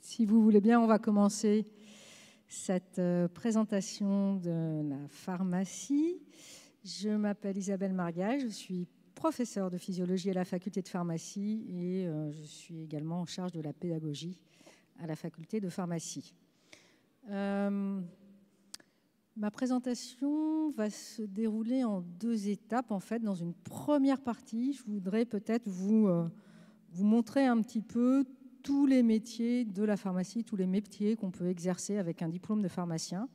Si vous voulez bien, on va commencer cette présentation de la pharmacie. Je m'appelle Isabelle Margage, je suis professeure de physiologie à la faculté de pharmacie et je suis également en charge de la pédagogie à la faculté de pharmacie. Ma présentation va se dérouler en deux étapes. En fait, dans une première partie, je voudrais peut-être vous montrer un petit peu tous les métiers de la pharmacie, tous les métiers qu'on peut exercer avec un diplôme de pharmacien.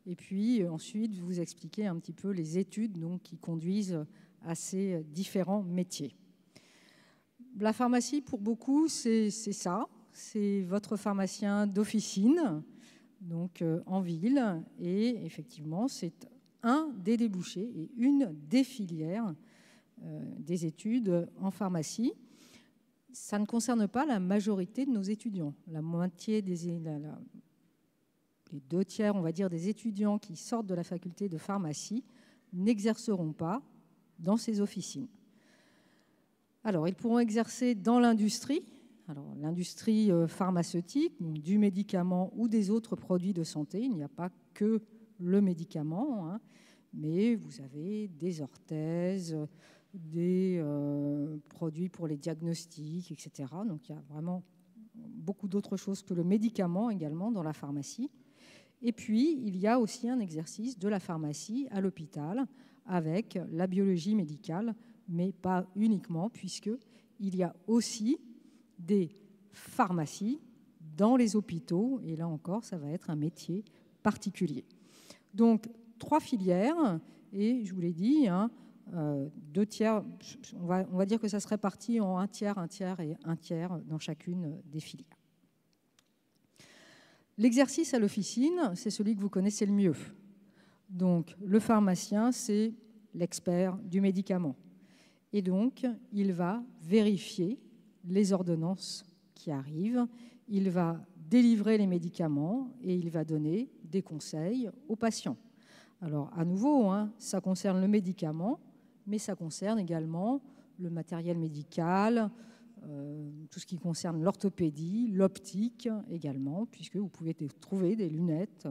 Et puis ensuite, vous expliquer un petit peu les études donc, qui conduisent à ces différents métiers. La pharmacie, pour beaucoup, c'est ça. C'est votre pharmacien d'officine, donc en ville. Et effectivement, c'est un des débouchés et une des filières des études en pharmacie. Ça ne concerne pas la majorité de nos étudiants. La moitié les 2 tiers, on va dire, des étudiants qui sortent de la faculté de pharmacie n'exerceront pas dans ces officines. Alors, ils pourront exercer dans l'industrie, l'industrie pharmaceutique, donc du médicament ou des autres produits de santé. Il n'y a pas que le médicament, hein, mais vous avez des orthèses, des produits pour les diagnostics, etc. Donc, il y a vraiment beaucoup d'autres choses que le médicament également dans la pharmacie. Et puis, il y a aussi un exercice de la pharmacie à l'hôpital avec la biologie médicale, mais pas uniquement, puisqu'il y a aussi des pharmacies dans les hôpitaux. Et là encore, ça va être un métier particulier. Donc, 3 filières, et je vous l'ai dit, 2 tiers, on va dire que ça se répartit en 1 tiers, 1 tiers et 1 tiers dans chacune des filières. L'exercice à l'officine, c'est celui que vous connaissez le mieux. Donc, le pharmacien, c'est l'expert du médicament. Et donc, il va vérifier les ordonnances qui arrivent, il va délivrer les médicaments et il va donner des conseils aux patients. Alors, à nouveau, ça concerne le médicament, mais ça concerne également le matériel médical, tout ce qui concerne l'orthopédie, l'optique également, puisque vous pouvez trouver des lunettes,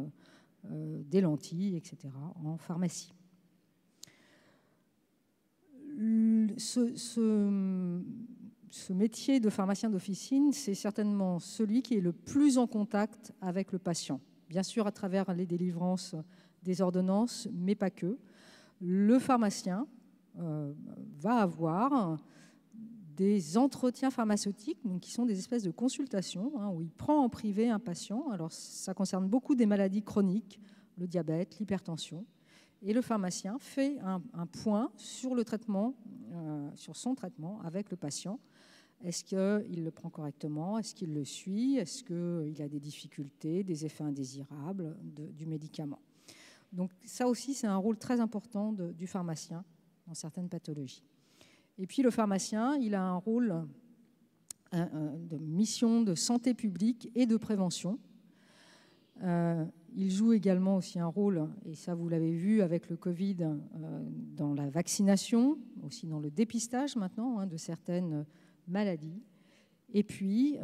des lentilles, etc. en pharmacie. Ce métier de pharmacien d'officine, c'est certainement celui qui est le plus en contact avec le patient. Bien sûr, à travers les délivrances des ordonnances, mais pas que. Le pharmacien va avoir des entretiens pharmaceutiques, donc qui sont des espèces de consultations, où il prend en privé un patient. Alors, ça concerne beaucoup des maladies chroniques, le diabète, l'hypertension. Et le pharmacien fait un point sur le traitement, sur son traitement avec le patient. Est-ce qu'il le prend correctement? Est-ce qu'il le suit? Est-ce qu'il a des difficultés, des effets indésirables du médicament? Donc ça aussi, c'est un rôle très important du pharmacien dans certaines pathologies. Et puis le pharmacien, il a un rôle de mission de santé publique et de prévention. Il joue également aussi un rôle, et ça vous l'avez vu avec le Covid, dans la vaccination, aussi dans le dépistage maintenant de certaines maladies. Et puis,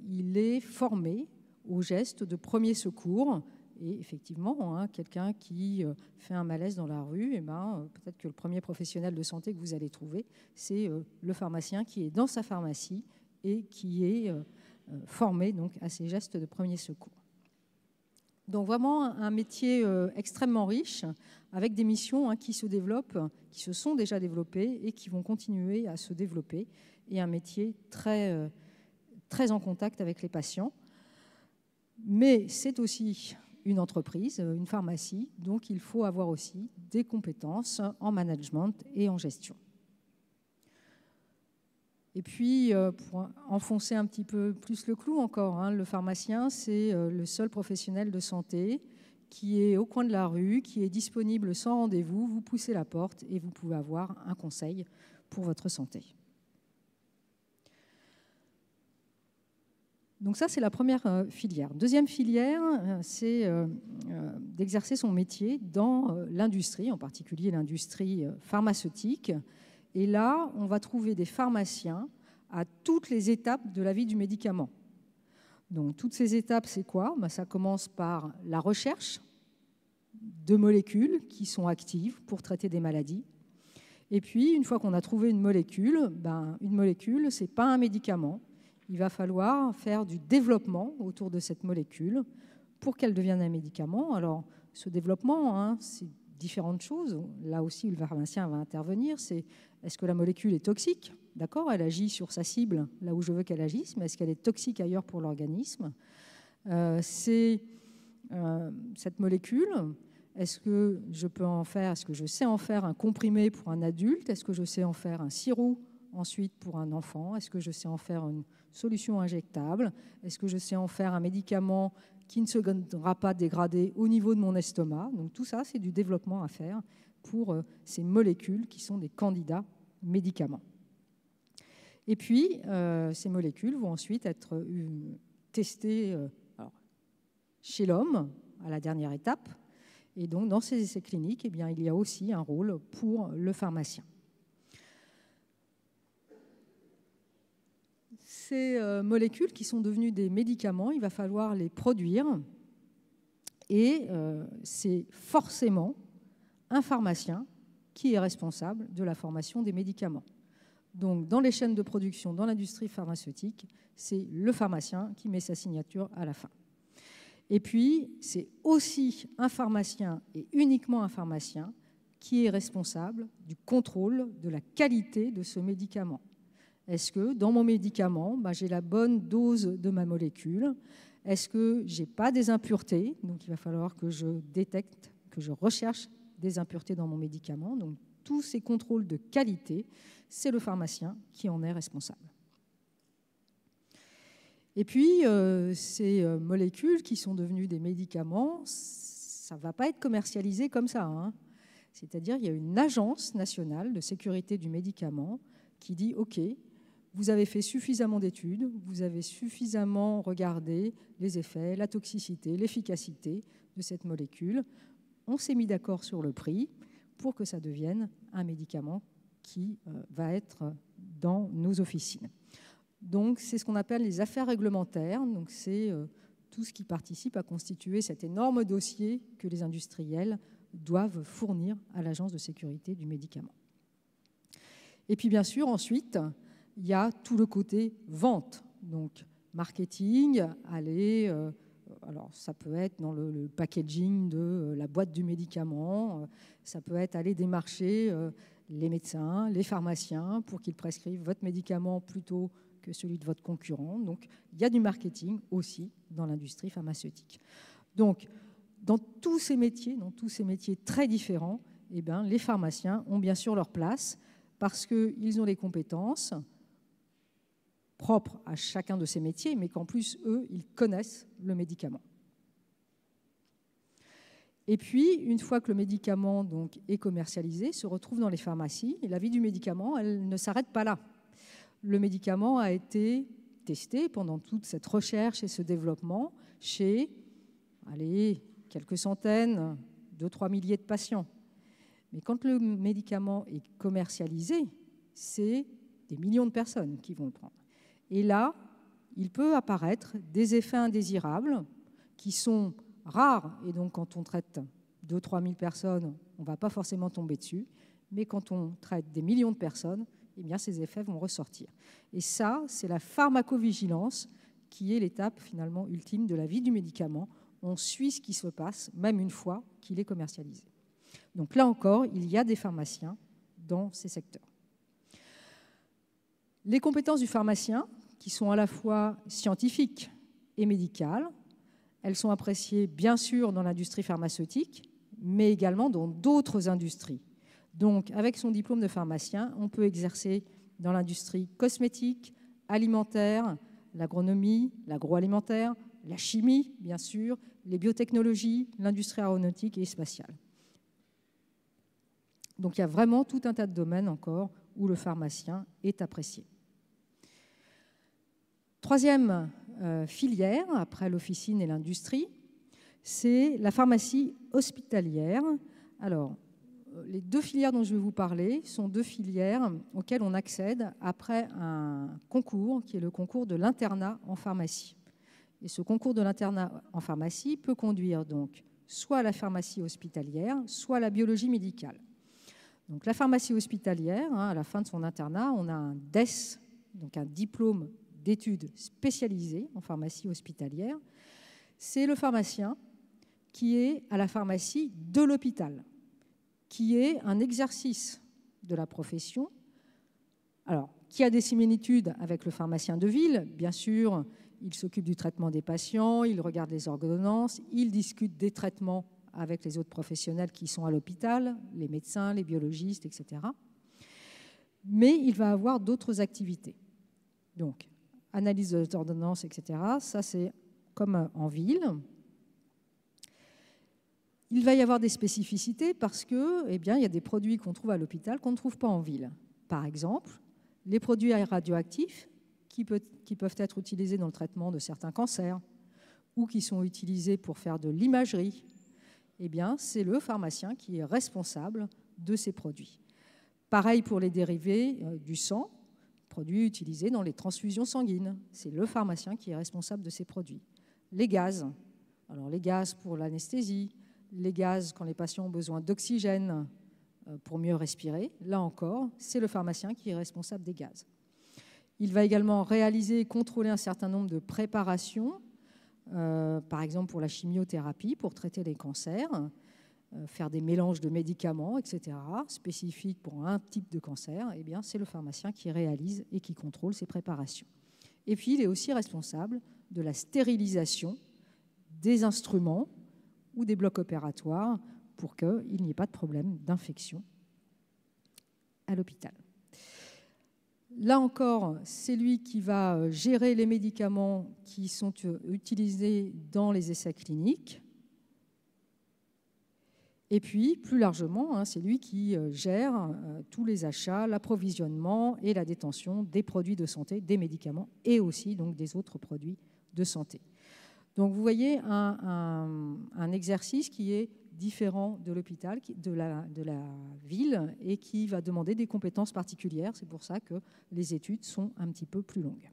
il est formé aux gestes de premier secours. Et effectivement, quelqu'un qui fait un malaise dans la rue, peut-être que le premier professionnel de santé que vous allez trouver, c'est le pharmacien qui est dans sa pharmacie et qui est formé donc, à ces gestes de premier secours. Donc vraiment un métier extrêmement riche, avec des missions qui se développent, qui se sont déjà développées et qui vont continuer à se développer, et un métier très, très en contact avec les patients. Mais c'est aussi une entreprise, une pharmacie, donc il faut avoir aussi des compétences en management et en gestion. Et puis, pour enfoncer un petit peu plus le clou encore, le pharmacien, c'est le seul professionnel de santé qui est au coin de la rue, qui est disponible sans rendez-vous. Vous poussez la porte et vous pouvez avoir un conseil pour votre santé. Donc ça, c'est la première filière. Deuxième filière, c'est d'exercer son métier dans l'industrie, en particulier l'industrie pharmaceutique. Et là, on va trouver des pharmaciens à toutes les étapes de la vie du médicament. Donc, toutes ces étapes, c'est quoi? Ça commence par la recherche de molécules qui sont actives pour traiter des maladies. Et puis, une fois qu'on a trouvé une molécule, ce n'est pas un médicament. Il va falloir faire du développement autour de cette molécule pour qu'elle devienne un médicament. Alors, ce développement, c'est différentes choses. Là aussi, le pharmacien va intervenir. C'est est-ce que la molécule est toxique? D'accord, elle agit sur sa cible, là où je veux qu'elle agisse, mais est-ce qu'elle est toxique ailleurs pour l'organisme? Cette molécule, est-ce que je sais en faire un comprimé pour un adulte? Est-ce que je sais en faire un sirop ensuite pour un enfant? Est-ce que je sais en faire une solution injectable? Est-ce que je sais en faire un médicament qui ne sera pas dégradé au niveau de mon estomac? Donc tout ça, c'est du développement à faire pour ces molécules qui sont des candidats médicaments. Et puis, ces molécules vont ensuite être testées chez l'homme à la dernière étape. Et donc, dans ces essais cliniques, il y a aussi un rôle pour le pharmacien. Ces molécules qui sont devenues des médicaments, il va falloir les produire. Et c'est forcément un pharmacien qui est responsable de la formation des médicaments. Donc, dans les chaînes de production, dans l'industrie pharmaceutique, c'est le pharmacien qui met sa signature à la fin. Et puis, c'est aussi un pharmacien et uniquement un pharmacien qui est responsable du contrôle de la qualité de ce médicament. Est-ce que dans mon médicament, j'ai la bonne dose de ma molécule? Est-ce que je n'ai pas des impuretés? Donc, il va falloir que je détecte, que je recherche des impuretés dans mon médicament. Donc, tous ces contrôles de qualité, c'est le pharmacien qui en est responsable. Et puis, ces molécules qui sont devenues des médicaments, ça ne va pas être commercialisé comme ça. C'est-à-dire qu'il y a une agence nationale de sécurité du médicament qui dit « OK, vous avez fait suffisamment d'études, vous avez suffisamment regardé les effets, la toxicité, l'efficacité de cette molécule. On s'est mis d'accord sur le prix pour que ça devienne un médicament qui va être dans nos officines. » Donc, c'est ce qu'on appelle les affaires réglementaires. Donc, c'est tout ce qui participe à constituer cet énorme dossier que les industriels doivent fournir à l'Agence de sécurité du médicament. Et puis, bien sûr, ensuite, il y a tout le côté vente. Donc, marketing, alors ça peut être dans le packaging de la boîte du médicament, ça peut être aller démarcher les médecins, les pharmaciens pour qu'ils prescrivent votre médicament plutôt que celui de votre concurrent. Donc, il y a du marketing aussi dans l'industrie pharmaceutique. Donc, dans tous ces métiers très différents, les pharmaciens ont bien sûr leur place parce qu'ils ont les compétences propres à chacun de ces métiers, mais qu'en plus, eux, ils connaissent le médicament. Et puis, une fois que le médicament donc, est commercialisé, se retrouve dans les pharmacies, et la vie du médicament, elle ne s'arrête pas là. Le médicament a été testé pendant toute cette recherche et ce développement chez, quelques centaines, 2-3 milliers de patients. Mais quand le médicament est commercialisé, c'est des millions de personnes qui vont le prendre. Et là, il peut apparaître des effets indésirables qui sont rares. Et donc, quand on traite 2-3 000 personnes, on ne va pas forcément tomber dessus. Mais quand on traite des millions de personnes, ces effets vont ressortir. Et ça, c'est la pharmacovigilance qui est l'étape finalement ultime de la vie du médicament. On suit ce qui se passe, même une fois qu'il est commercialisé. Donc là encore, il y a des pharmaciens dans ces secteurs. Les compétences du pharmacien, qui sont à la fois scientifiques et médicales, elles sont appréciées bien sûr dans l'industrie pharmaceutique, mais également dans d'autres industries. Donc, avec son diplôme de pharmacien, on peut exercer dans l'industrie cosmétique, alimentaire, l'agronomie, l'agroalimentaire, la chimie, bien sûr, les biotechnologies, l'industrie aéronautique et spatiale. Donc, il y a vraiment tout un tas de domaines encore où le pharmacien est apprécié. Troisième filière, après l'officine et l'industrie, c'est la pharmacie hospitalière. Alors, les deux filières dont je vais vous parler sont deux filières auxquelles on accède après un concours qui est le concours de l'internat en pharmacie. Et ce concours de l'internat en pharmacie peut conduire donc soit à la pharmacie hospitalière, soit à la biologie médicale. Donc la pharmacie hospitalière, à la fin de son internat, on a un DES, donc un diplôme d'études spécialisées en pharmacie hospitalière. C'est le pharmacien qui est à la pharmacie de l'hôpital, qui est un exercice de la profession, alors qui a des similitudes avec le pharmacien de ville. Bien sûr, il s'occupe du traitement des patients, il regarde les ordonnances, il discute des traitements avec les autres professionnels qui sont à l'hôpital, les médecins, les biologistes, etc. Mais il va avoir d'autres activités. Donc, analyse des ordonnances, etc. Ça, c'est comme en ville. Il va y avoir des spécificités parce que, il y a des produits qu'on trouve à l'hôpital qu'on ne trouve pas en ville. Par exemple, les produits radioactifs qui peuvent être utilisés dans le traitement de certains cancers ou qui sont utilisés pour faire de l'imagerie. C'est le pharmacien qui est responsable de ces produits. Pareil pour les dérivés du sang, produits utilisés dans les transfusions sanguines. C'est le pharmacien qui est responsable de ces produits. Les gaz, alors les gaz pour l'anesthésie, les gaz quand les patients ont besoin d'oxygène pour mieux respirer, là encore, c'est le pharmacien qui est responsable des gaz. Il va également réaliser et contrôler un certain nombre de préparations, par exemple pour la chimiothérapie, pour traiter les cancers, faire des mélanges de médicaments, etc., spécifiques pour un type de cancer. C'est le pharmacien qui réalise et qui contrôle ces préparations. Et puis, il est aussi responsable de la stérilisation des instruments ou des blocs opératoires pour qu'il n'y ait pas de problème d'infection à l'hôpital. Là encore, c'est lui qui va gérer les médicaments qui sont utilisés dans les essais cliniques. Et puis, plus largement, c'est lui qui gère tous les achats, l'approvisionnement et la détention des produits de santé, des médicaments et aussi donc, des autres produits de santé. Donc, vous voyez un exercice qui est différent de l'hôpital, de la ville, et qui va demander des compétences particulières. C'est pour ça que les études sont un petit peu plus longues.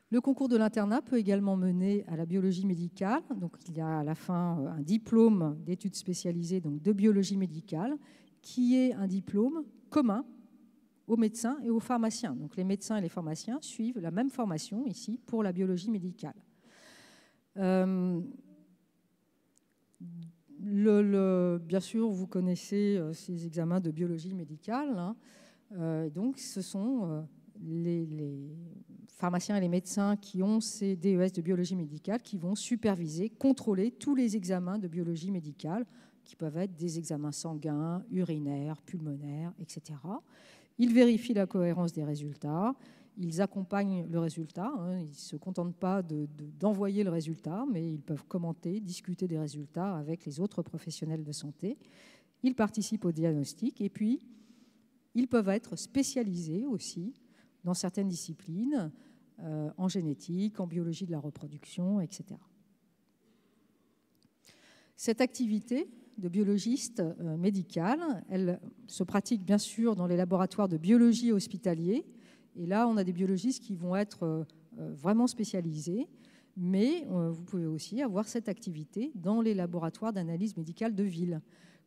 Le concours de l'internat peut également mener à la biologie médicale. Donc, il y a à la fin un diplôme d'études spécialisées donc de biologie médicale, qui est un diplôme commun aux médecins et aux pharmaciens. Donc, les médecins et les pharmaciens suivent la même formation ici pour la biologie médicale. Bien sûr, vous connaissez ces examens de biologie médicale. Donc, ce sont les pharmaciens et les médecins qui ont ces DES de biologie médicale qui vont superviser, contrôler tous les examens de biologie médicale qui peuvent être des examens sanguins, urinaires, pulmonaires, etc. Ils vérifient la cohérence des résultats, ils accompagnent le résultat, ils ne se contentent pas d'envoyer le résultat, mais ils peuvent commenter, discuter des résultats avec les autres professionnels de santé. Ils participent au diagnostic et puis ils peuvent être spécialisés aussi dans certaines disciplines, en génétique, en biologie de la reproduction, etc. Cette activité de biologiste médical, elle se pratique bien sûr dans les laboratoires de biologie hospitaliers. Et là, on a des biologistes qui vont être vraiment spécialisés, mais vous pouvez aussi avoir cette activité dans les laboratoires d'analyse médicale de ville.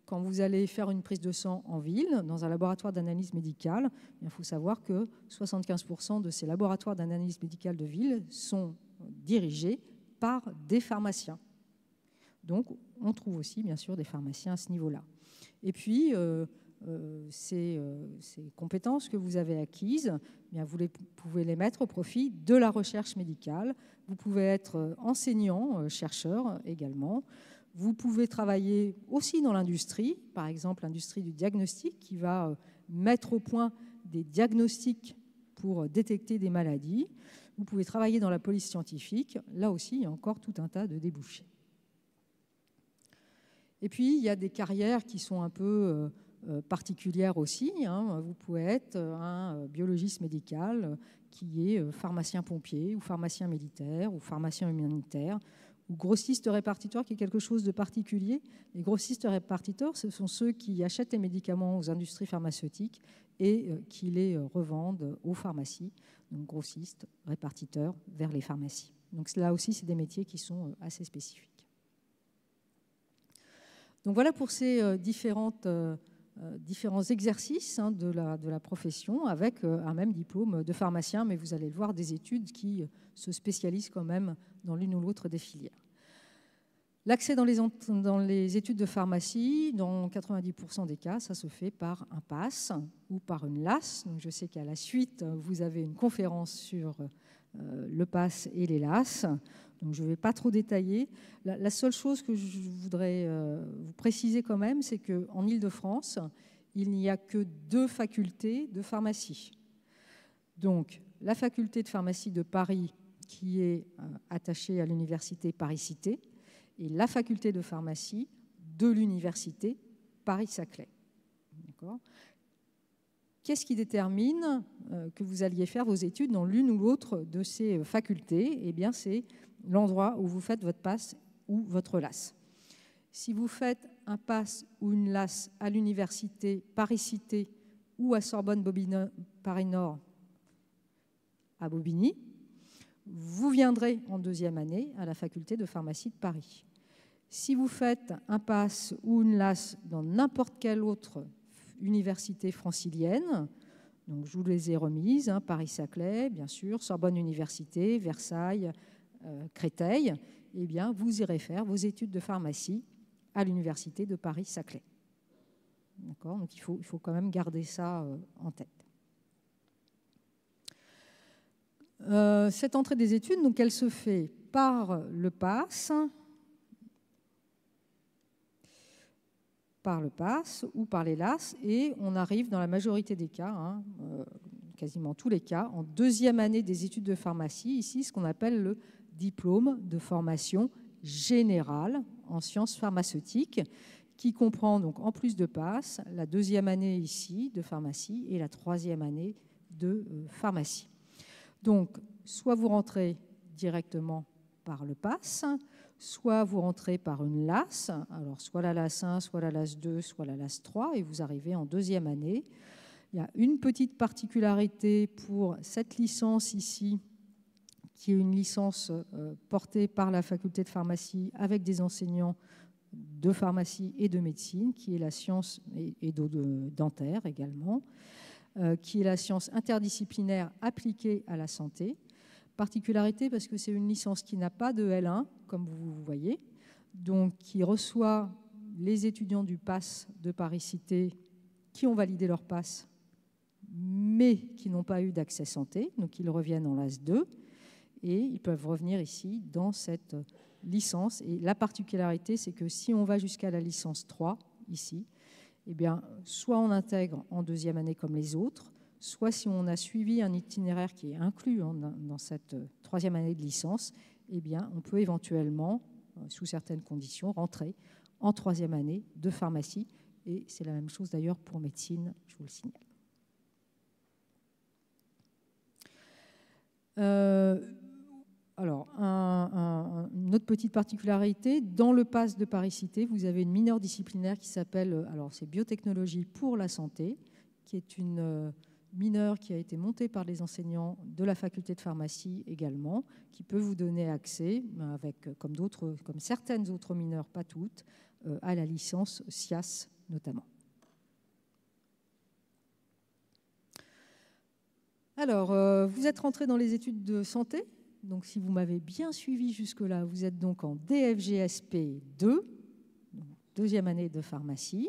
Quand vous allez faire une prise de sang en ville, dans un laboratoire d'analyse médicale, il faut savoir que 75% de ces laboratoires d'analyse médicale de ville sont dirigés par des pharmaciens. Donc, on trouve aussi, bien sûr, des pharmaciens à ce niveau-là. Et puis, ces compétences que vous avez acquises, bien, vous pouvez les mettre au profit de la recherche médicale. Vous pouvez être enseignant, chercheur également. Vous pouvez travailler aussi dans l'industrie, par exemple l'industrie du diagnostic qui va mettre au point des diagnostics pour détecter des maladies. Vous pouvez travailler dans la police scientifique. Là aussi, il y a encore tout un tas de débouchés. Et puis, il y a des carrières qui sont un peu particulières aussi. Vous pouvez être un biologiste médical qui est pharmacien pompier ou pharmacien militaire ou pharmacien humanitaire ou grossistes-répartiteurs, qui est quelque chose de particulier. Les grossistes-répartiteurs, ce sont ceux qui achètent les médicaments aux industries pharmaceutiques et qui les revendent aux pharmacies, donc grossistes, répartiteurs, vers les pharmacies. Donc là aussi, c'est des métiers qui sont assez spécifiques. Donc voilà pour ces différents exercices de la profession avec un même diplôme de pharmacien, mais vous allez le voir, des études qui se spécialisent quand même dans l'une ou l'autre des filières. L'accès dans les études de pharmacie, dans 90% des cas, ça se fait par un PASS ou par une LAS. Donc je sais qu'à la suite, vous avez une conférence sur le PASS et les LAS. Donc je ne vais pas trop détailler. La seule chose que je voudrais vous préciser quand même, c'est qu'en Île-de-France, il n'y a que 2 facultés de pharmacie. Donc la faculté de pharmacie de Paris, qui est attachée à l'université Paris-Cité, et la faculté de pharmacie de l'université Paris-Saclay. Qu'est-ce qui détermine que vous alliez faire vos études dans l'une ou l'autre de ces facultés? Eh bien, c'est l'endroit où vous faites votre PASS ou votre LAS. Si vous faites un PASS ou une LAS à l'université Paris-Cité ou à Sorbonne-Paris-Nord à Bobigny, vous viendrez en 2e année à la faculté de pharmacie de Paris. Si vous faites un PASS ou une LAS dans n'importe quelle autre université francilienne, donc je vous les ai remises, Paris-Saclay, bien sûr, Sorbonne Université, Versailles, Créteil, eh bien, vous irez faire vos études de pharmacie à l'université de Paris-Saclay. D'accord ? Donc il faut quand même garder ça en tête. Cette entrée des études, donc, elle se fait par le PASS, ou par les LAS, et on arrive dans la majorité des cas, quasiment tous les cas, en 2e année des études de pharmacie, ici ce qu'on appelle le diplôme de formation générale en sciences pharmaceutiques, qui comprend donc en plus de PASS la 2e année ici de pharmacie et la 3e année de pharmacie. Donc soit vous rentrez directement par le PASS, soit vous rentrez par une LAS, alors soit la LAS 1, soit la LAS 2, soit la LAS 3, et vous arrivez en 2e année. Il y a une petite particularité pour cette licence ici, qui est une licence portée par la faculté de pharmacie avec des enseignants de pharmacie et de médecine, qui est la science, et dentaire également, qui est la science interdisciplinaire appliquée à la santé. Particularité parce que c'est une licence qui n'a pas de L1, comme vous voyez, donc qui reçoit les étudiants du PASS de Paris-Cité qui ont validé leur PASS, mais qui n'ont pas eu d'accès santé, donc ils reviennent en LAS 2, et ils peuvent revenir ici dans cette licence. Et la particularité, c'est que si on va jusqu'à la licence 3, ici, eh bien, soit on intègre en 2e année comme les autres, soit si on a suivi un itinéraire qui est inclus dans cette 3e année de licence, eh bien, on peut éventuellement, sous certaines conditions, rentrer en 3e année de pharmacie. Et c'est la même chose d'ailleurs pour médecine, je vous le signale. Alors, une autre petite particularité, dans le PASS de Paris-Cité, vous avez une mineure disciplinaire qui s'appelle, alors c'est biotechnologie pour la santé, qui est une mineure qui a été montée par les enseignants de la faculté de pharmacie également, qui peut vous donner accès, comme certaines autres mineures, pas toutes, à la licence SIAS notamment. Alors, vous êtes rentré dans les études de santé. Donc, si vous m'avez bien suivi jusque-là, vous êtes donc en DFGSP 2, 2e année de pharmacie.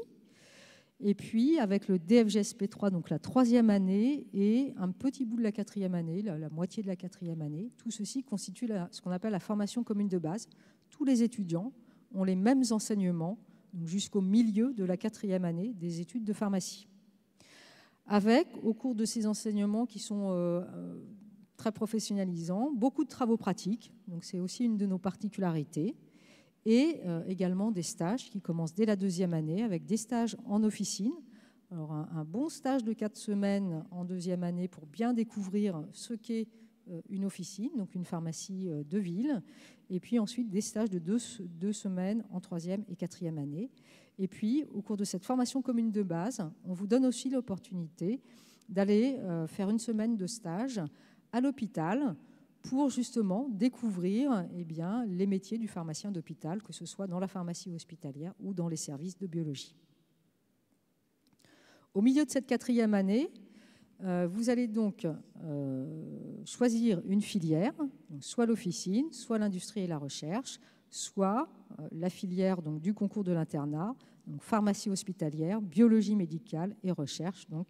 Et puis, avec le DFGSP 3, donc la 3e année, et un petit bout de la 4e année, la moitié de la 4e année, tout ceci constitue ce qu'on appelle la formation commune de base. Tous les étudiants ont les mêmes enseignements jusqu'au milieu de la 4e année des études de pharmacie. Avec, au cours de ces enseignements qui sont très professionnalisants, beaucoup de travaux pratiques, donc c'est aussi une de nos particularités, et également des stages qui commencent dès la 2e année avec des stages en officine. Alors un bon stage de 4 semaines en 2e année pour bien découvrir ce qu'est une officine, donc une pharmacie de ville, et puis ensuite des stages de 2 semaines en 3e et 4e année. Et puis, au cours de cette formation commune de base, on vous donne aussi l'opportunité d'aller faire une semaine de stage à l'hôpital pour justement découvrir les métiers du pharmacien d'hôpital, que ce soit dans la pharmacie hospitalière ou dans les services de biologie. Au milieu de cette 4e année, vous allez donc choisir une filière, donc soit l'officine, soit l'industrie et la recherche, soit la filière donc, du concours de l'internat, donc pharmacie hospitalière, biologie médicale et recherche, donc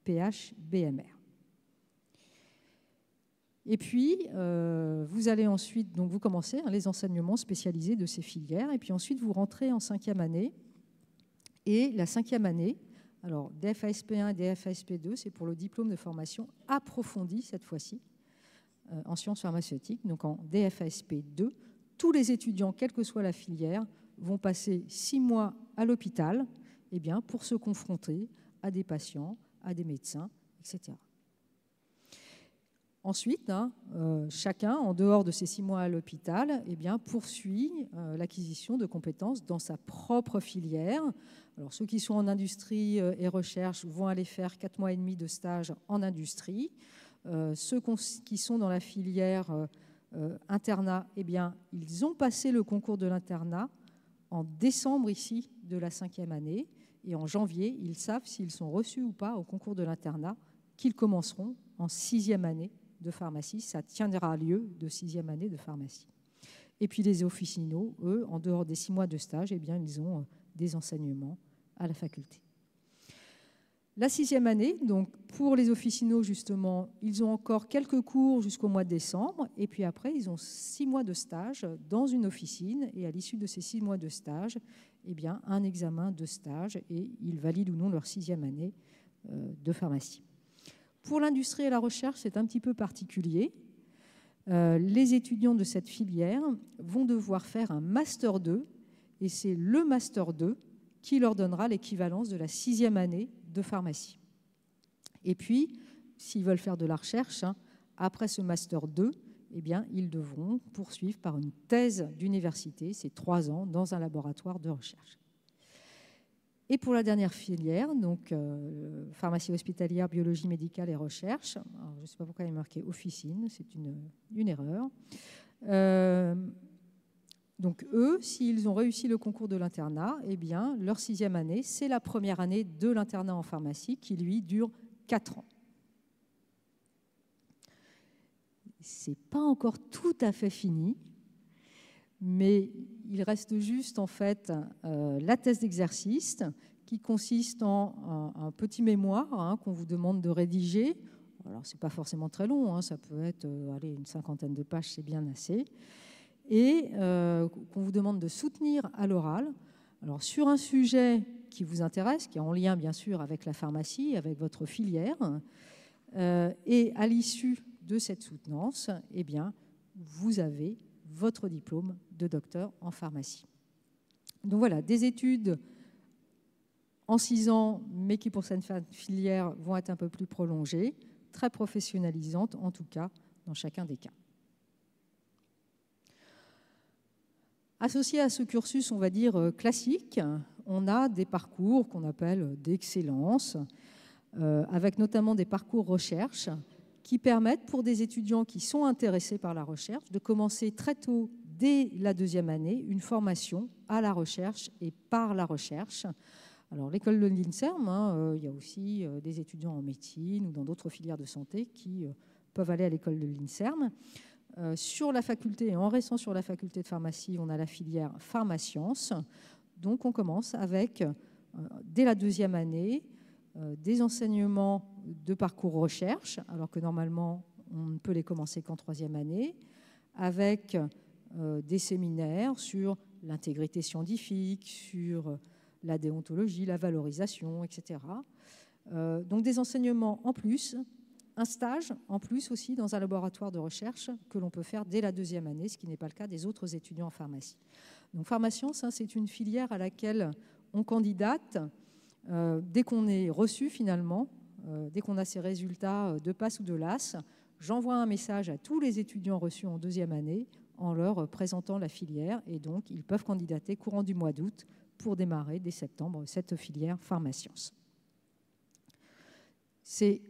PH-BMR. Et puis, vous allez ensuite, donc vous commencez les enseignements spécialisés de ces filières, et puis ensuite vous rentrez en 5e année. Et la 5e année, alors DFASP1 et DFASP2, c'est pour le diplôme de formation approfondie cette fois-ci, en sciences pharmaceutiques. Donc en DFASP2, tous les étudiants, quelle que soit la filière, vont passer 6 mois à l'hôpital pour se confronter à des patients, à des médecins, etc. Ensuite, chacun, en dehors de ces 6 mois à l'hôpital, poursuit l'acquisition de compétences dans sa propre filière. Alors, ceux qui sont en industrie et recherche vont aller faire 4 mois et demi de stage en industrie. Ceux qui sont dans la filière internat, ils ont passé le concours de l'internat en décembre ici de la 5e année. Et en janvier, ils savent s'ils sont reçus ou pas au concours de l'internat, qu'ils commenceront en 6e année de pharmacie. Ça tiendra lieu de 6e année de pharmacie. Et puis les officinaux, eux, en dehors des 6 mois de stage, ils ont des enseignements à la faculté. La 6e année, donc pour les officinaux, justement, ils ont encore quelques cours jusqu'au mois de décembre. Et puis après, ils ont 6 mois de stage dans une officine. Et à l'issue de ces 6 mois de stage, un examen de stage. Et ils valident ou non leur 6e année de pharmacie. Pour l'industrie et la recherche, c'est un petit peu particulier. Les étudiants de cette filière vont devoir faire un Master 2, et c'est le Master 2 qui leur donnera l'équivalence de la 6e année de pharmacie. Et puis, s'ils veulent faire de la recherche, après ce Master 2, ils devront poursuivre par une thèse d'université, c'est 3 ans, dans un laboratoire de recherche. Et pour la dernière filière, donc pharmacie hospitalière, biologie médicale et recherche, alors, je ne sais pas pourquoi il est marqué officine, c'est une erreur. Donc eux, s'ils ont réussi le concours de l'internat, leur 6e année, c'est la première année de l'internat en pharmacie qui, lui, dure 4 ans. Ce n'est pas encore tout à fait fini, mais il reste juste en fait la thèse d'exercice qui consiste en un petit mémoire qu'on vous demande de rédiger. Alors ce n'est pas forcément très long, ça peut être une 50aine de pages, c'est bien assez. Et qu'on vous demande de soutenir à l'oral. Alors sur un sujet qui vous intéresse, qui est en lien bien sûr avec la pharmacie, avec votre filière, et à l'issue de cette soutenance, vous avez votre diplôme de docteur en pharmacie. Donc voilà, des études en 6 ans, mais qui pour cette filière vont être un peu plus prolongées, très professionnalisantes en tout cas dans chacun des cas. Associé à ce cursus, on va dire, classique, on a des parcours qu'on appelle d'excellence, avec notamment des parcours recherche qui permettent pour des étudiants qui sont intéressés par la recherche de commencer très tôt, dès la 2e année, une formation à la recherche et par la recherche. Alors l'école de l'INSERM, il y a aussi des étudiants en médecine ou dans d'autres filières de santé qui peuvent aller à l'école de l'INSERM. Sur la faculté, en restant sur la faculté de pharmacie, on a la filière pharmasciences. Donc on commence avec, dès la 2e année, des enseignements de parcours recherche, alors que normalement on ne peut les commencer qu'en 3e année, avec des séminaires sur l'intégrité scientifique, sur la déontologie, la valorisation, etc. Donc des enseignements en plus, un stage en plus aussi dans un laboratoire de recherche que l'on peut faire dès la 2e année, ce qui n'est pas le cas des autres étudiants en pharmacie. Donc pharmasciences, c'est une filière à laquelle on candidate dès qu'on est reçu finalement, dès qu'on a ses résultats de passe ou de LAS, j'envoie un message à tous les étudiants reçus en deuxième année en leur présentant la filière, et donc ils peuvent candidater courant du mois d'août pour démarrer dès septembre cette filière pharmasciences. C'est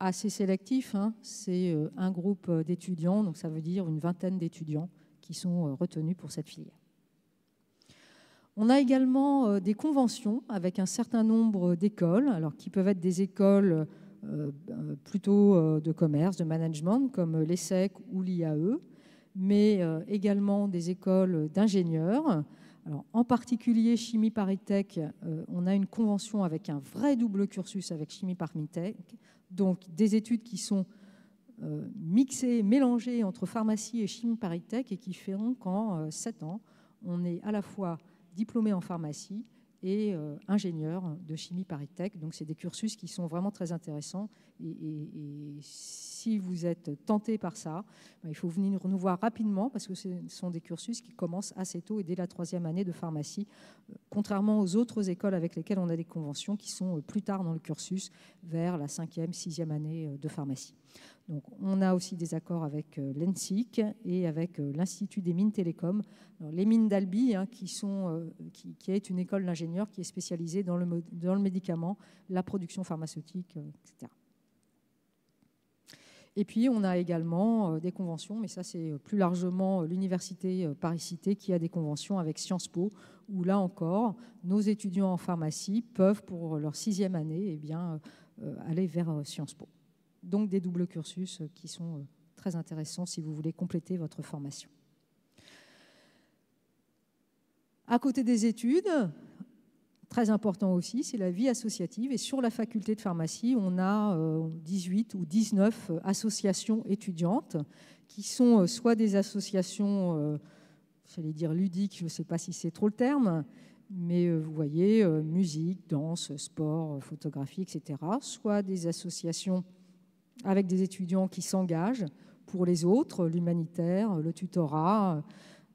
assez sélectif, hein. C'est un groupe d'étudiants, donc ça veut dire une vingtaine d'étudiants qui sont retenus pour cette filière. On a également des conventions avec un certain nombre d'écoles, alors qui peuvent être des écoles plutôt de commerce, de management, comme l'ESSEC ou l'IAE, mais également des écoles d'ingénieurs. Alors, en particulier, Chimie ParisTech, on a une convention avec un vrai double cursus avec Chimie ParisTech, donc des études qui sont mixées, mélangées entre pharmacie et Chimie ParisTech et qui feront qu'en 7 ans, on est à la fois diplômé en pharmacie et ingénieur de Chimie ParisTech. Donc, c'est des cursus qui sont vraiment très intéressants. Et si vous êtes tenté par ça, il faut venir nous voir rapidement parce que ce sont des cursus qui commencent assez tôt et dès la 3e année de pharmacie, contrairement aux autres écoles avec lesquelles on a des conventions qui sont plus tard dans le cursus, vers la 5e, 6e année de pharmacie. Donc, on a aussi des accords avec l'ENSIC et avec l'Institut des mines télécom. Alors, les mines d'Albi, hein, qui est une école d'ingénieurs qui est spécialisée dans le médicament, la production pharmaceutique, etc. Et puis, on a également des conventions, mais ça, c'est plus largement l'Université Paris-Cité qui a des conventions avec Sciences Po, où là encore, nos étudiants en pharmacie peuvent, pour leur 6e année, eh bien, aller vers Sciences Po. Donc, des doubles cursus qui sont très intéressants si vous voulez compléter votre formation. À côté des études, très important aussi, c'est la vie associative. Et sur la faculté de pharmacie, on a 18 ou 19 associations étudiantes qui sont soit des associations, j'allais dire ludiques, je ne sais pas si c'est trop le terme, mais vous voyez, musique, danse, sport, photographie, etc. Soit des associations avec des étudiants qui s'engagent pour les autres, l'humanitaire, le tutorat,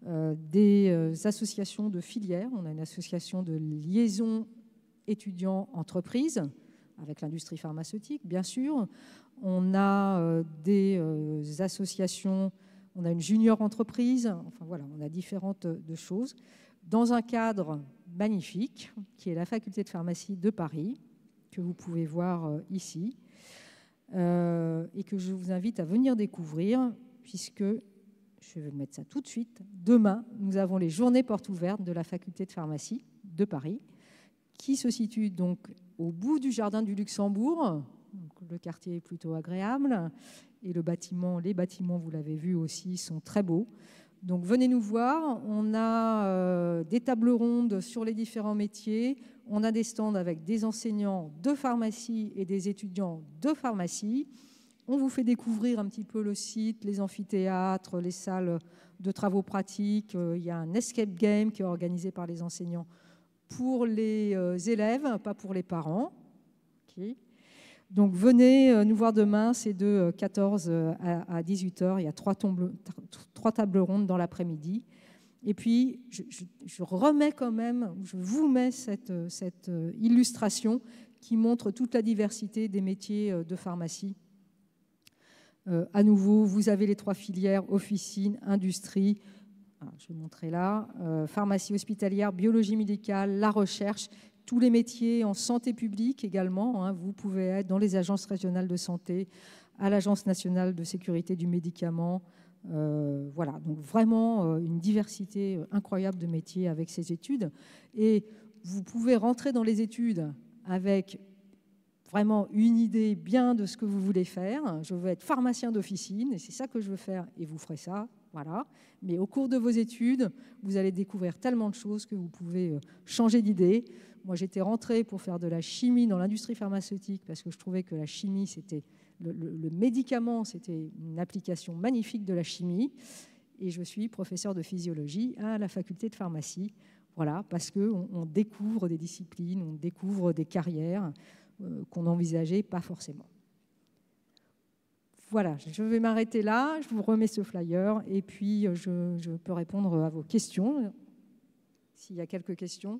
des associations de filières. On a une association de liaison étudiants-entreprises avec l'industrie pharmaceutique, bien sûr. On a des associations, on a une junior entreprise, enfin voilà, on a différentes choses dans un cadre magnifique qui est la faculté de pharmacie de Paris, que vous pouvez voir ici, et que je vous invite à venir découvrir, puisque je vais mettre ça tout de suite. Demain, nous avons les journées portes ouvertes de la faculté de pharmacie de Paris, qui se situe donc au bout du jardin du Luxembourg. Donc, le quartier est plutôt agréable et les bâtiments, vous l'avez vu aussi, sont très beaux. Donc venez nous voir. On a des tables rondes sur les différents métiers. On a des stands avec des enseignants de pharmacie et des étudiants de pharmacie. On vous fait découvrir un petit peu le site, les amphithéâtres, les salles de travaux pratiques. Il y a un escape game qui est organisé par les enseignants pour les élèves, pas pour les parents. Okay. Donc venez nous voir demain, c'est de 14 à 18 h. Il y a 3 tables rondes dans l'après-midi. Et puis, je remets quand même, je vous mets cette illustration qui montre toute la diversité des métiers de pharmacie. À nouveau, vous avez les 3 filières, officine, industrie, je vais montrer là, pharmacie hospitalière, biologie médicale, la recherche, tous les métiers en santé publique également. Hein, vous pouvez être dans les agences régionales de santé, à l'Agence nationale de sécurité du médicament. Voilà, donc vraiment une diversité incroyable de métiers avec ces études. Et vous pouvez rentrer dans les études avec vraiment une idée bien de ce que vous voulez faire. Je veux être pharmacien d'officine et c'est ça que je veux faire et vous ferez ça. Voilà. Mais au cours de vos études, vous allez découvrir tellement de choses que vous pouvez changer d'idée. Moi, j'étais rentrée pour faire de la chimie dans l'industrie pharmaceutique parce que je trouvais que la chimie, c'était le médicament, c'était une application magnifique de la chimie. Et je suis professeure de physiologie à la faculté de pharmacie. Voilà, parce qu'on découvre des disciplines, on découvre des carrières qu'on n'envisageait pas forcément. Voilà, je vais m'arrêter là, je vous remets ce flyer et puis je peux répondre à vos questions, s'il y a quelques questions.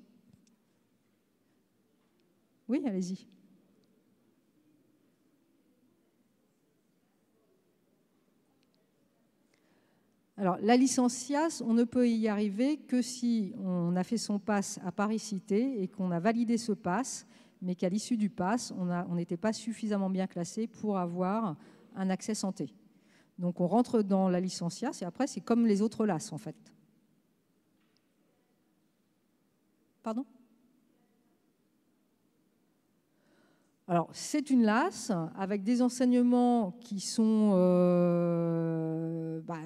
Oui, allez-y. Alors, la licence SIAS, on ne peut y arriver que si on a fait son pass à Paris-Cité et qu'on a validé ce pass, mais qu'à l'issue du pass, on n'était pas suffisamment bien classé pour avoir un accès santé. Donc, on rentre dans la licence SIAS et après, c'est comme les autres LAS, en fait. Pardon ? Alors, c'est une LAS avec des enseignements qui sont...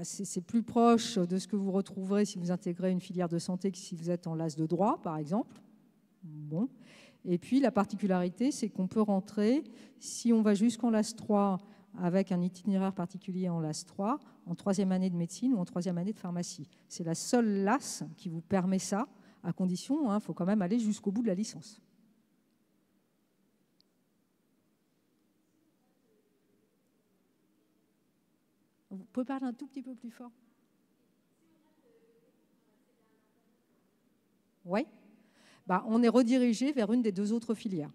c'est plus proche de ce que vous retrouverez si vous intégrez une filière de santé que si vous êtes en LAS de droit, par exemple. Bon. Et puis, la particularité, c'est qu'on peut rentrer, si on va jusqu'en LAS 3 avec un itinéraire particulier en LAS 3, en 3e année de médecine ou en 3e année de pharmacie. C'est la seule LAS qui vous permet ça, à condition, il faut quand même aller jusqu'au bout de la licence. Vous pouvez parler un tout petit peu plus fort? Oui. On est redirigé vers une des 2 autres filières.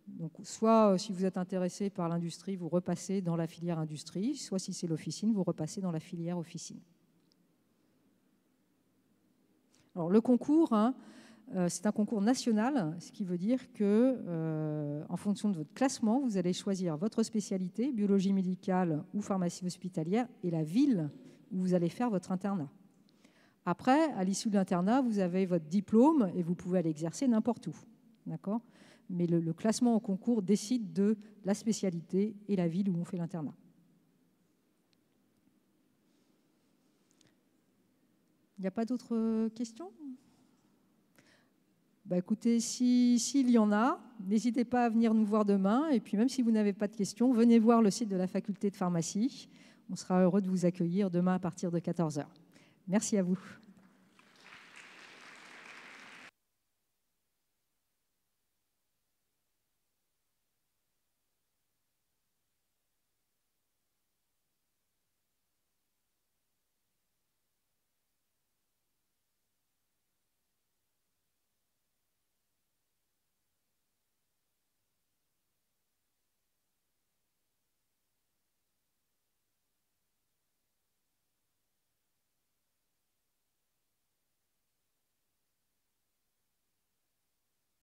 Donc, soit si vous êtes intéressé par l'industrie, vous repassez dans la filière industrie, soit si c'est l'officine, vous repassez dans la filière officine. Alors, le concours, c'est un concours national, ce qui veut dire que, en fonction de votre classement, vous allez choisir votre spécialité, biologie médicale ou pharmacie hospitalière, et la ville où vous allez faire votre internat. Après, à l'issue de l'internat, vous avez votre diplôme et vous pouvez aller exercer n'importe où. D'accord ? Mais le classement au concours décide de la spécialité et la ville où on fait l'internat. Il n'y a pas d'autres questions ? Écoutez, s'il y en a, n'hésitez pas à venir nous voir demain. Et puis même si vous n'avez pas de questions, venez voir le site de la faculté de pharmacie. On sera heureux de vous accueillir demain à partir de 14h. Merci à vous.